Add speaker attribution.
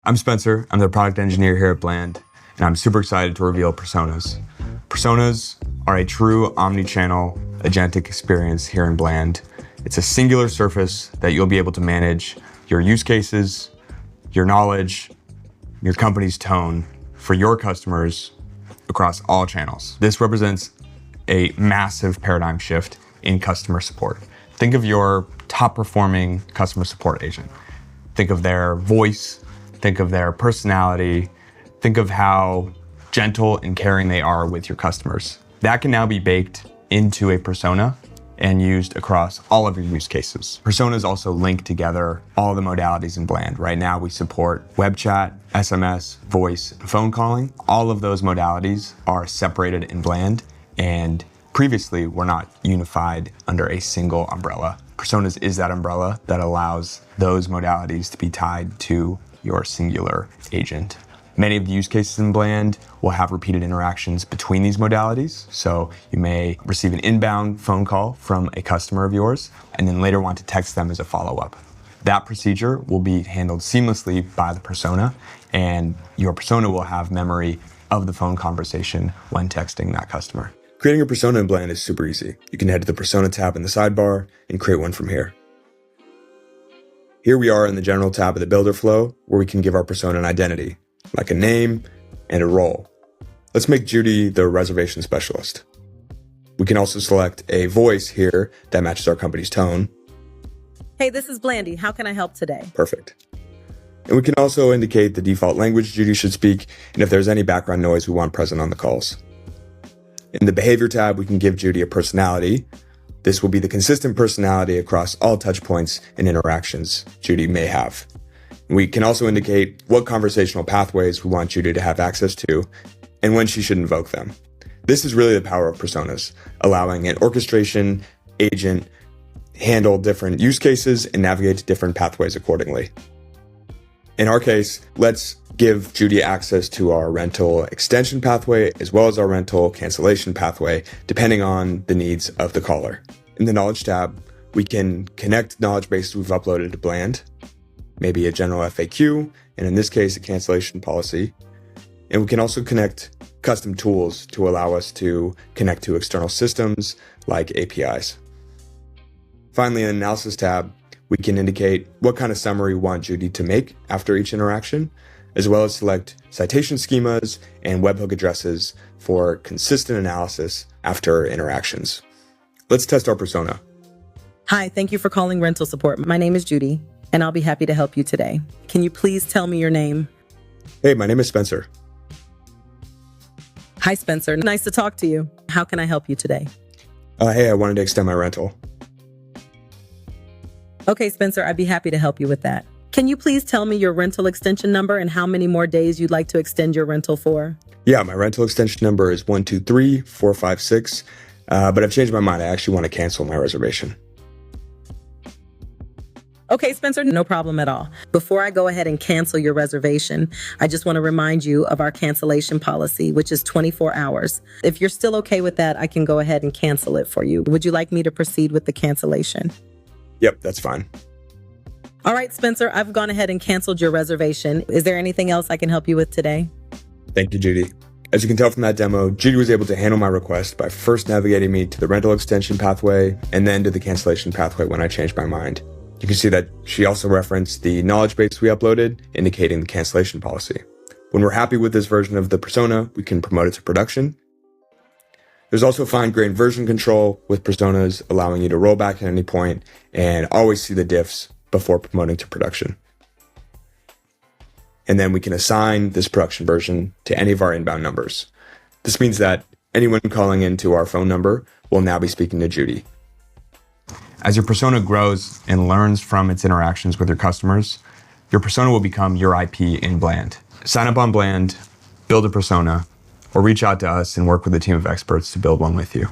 Speaker 1: I'm Spencer. I'm the product engineer here at Bland, and I'm super excited to reveal Personas. Personas are a true omnichannel agentic experience here in Bland. It's a singular surface that you'll be able to manage your use cases, your knowledge, your company's tone for your customers across all channels. This represents a massive paradigm shift in customer support. Think of your top performing customer support agent. Think of their voice, think of their personality, think of how gentle and caring they are with your customers. That can now be baked into a persona and used across all of your use cases. Personas also link together all the modalities in Bland. Right now we support web chat, SMS, voice, and phone calling. All of those modalities are separated in Bland, and previously were not unified under a single umbrella. Personas is that umbrella that allows those modalities to be tied to your singular agent. Many of the use cases in Bland will have repeated interactions between these modalities. So you may receive an inbound phone call from a customer of yours and then later want to text them as a follow-up. That procedure will be handled seamlessly by the persona, and your persona will have memory of the phone conversation when texting that customer. Creating a persona in Bland is super easy. You can head to the Persona tab in the sidebar and create one from here. Here we are in the General tab of the Builder flow, where we can give our persona an identity, like a name and a role. Let's make Judy the reservation specialist. We can also select a voice here that matches our company's tone.
Speaker 2: Hey, this is Blandy. How can I help today?
Speaker 1: Perfect. And we can also indicate the default language Judy should speak, and if there's any background noise we want present on the calls. In the Behavior tab, we can give Judy a personality. This will be the consistent personality across all touch points and interactions Judy may have. We can also indicate what conversational pathways we want Judy to have access to and when she should invoke them. This is really the power of personas, allowing an orchestration agent handle different use cases and navigate to different pathways accordingly. In our case, let's give Judy access to our rental extension pathway as well as our rental cancellation pathway, depending on the needs of the caller. In the Knowledge tab, we can connect knowledge bases we've uploaded to Bland, maybe a general FAQ, and in this case, a cancellation policy. And we can also connect custom tools to allow us to connect to external systems like APIs. Finally, in the Analysis tab, we can indicate what kind of summary we want Judy to make after each interaction, as well as select citation schemas and webhook addresses for consistent analysis after interactions. Let's test our persona.
Speaker 2: Hi, thank you for calling rental support. My name is Judy, and I'll be happy to help you today. Can you please tell me your name?
Speaker 1: Hey, my name is Spencer.
Speaker 2: Hi, Spencer. Nice to talk to you. How can I help you today?
Speaker 1: Hey, I wanted to extend my rental.
Speaker 2: Okay, Spencer, I'd be happy to help you with that. Can you please tell me your rental extension number and how many more days you'd like to extend your rental for?
Speaker 1: Yeah, my rental extension number is 123456, but I've changed my mind. I actually want to cancel my reservation.
Speaker 2: Okay, Spencer, no problem at all. Before I go ahead and cancel your reservation, I just want to remind you of our cancellation policy, which is 24 hours. If you're still okay with that, I can go ahead and cancel it for you. Would you like me to proceed with the cancellation?
Speaker 1: Yep, that's fine.
Speaker 2: All right, Spencer, I've gone ahead and canceled your reservation. Is there anything else I can help you with today?
Speaker 1: Thank you, Judy. As you can tell from that demo, Judy was able to handle my request by first navigating me to the rental extension pathway and then to the cancellation pathway when I changed my mind. You can see that she also referenced the knowledge base we uploaded, indicating the cancellation policy. When we're happy with this version of the persona, we can promote it to production. There's also fine-grained version control with personas, allowing you to roll back at any point and always see the diffs before promoting to production. And then we can assign this production version to any of our inbound numbers. This means that anyone calling into our phone number will now be speaking to Judy. As your persona grows and learns from its interactions with your customers, your persona will become your IP in Bland. Sign up on Bland, build a persona, or reach out to us and work with a team of experts to build one with you.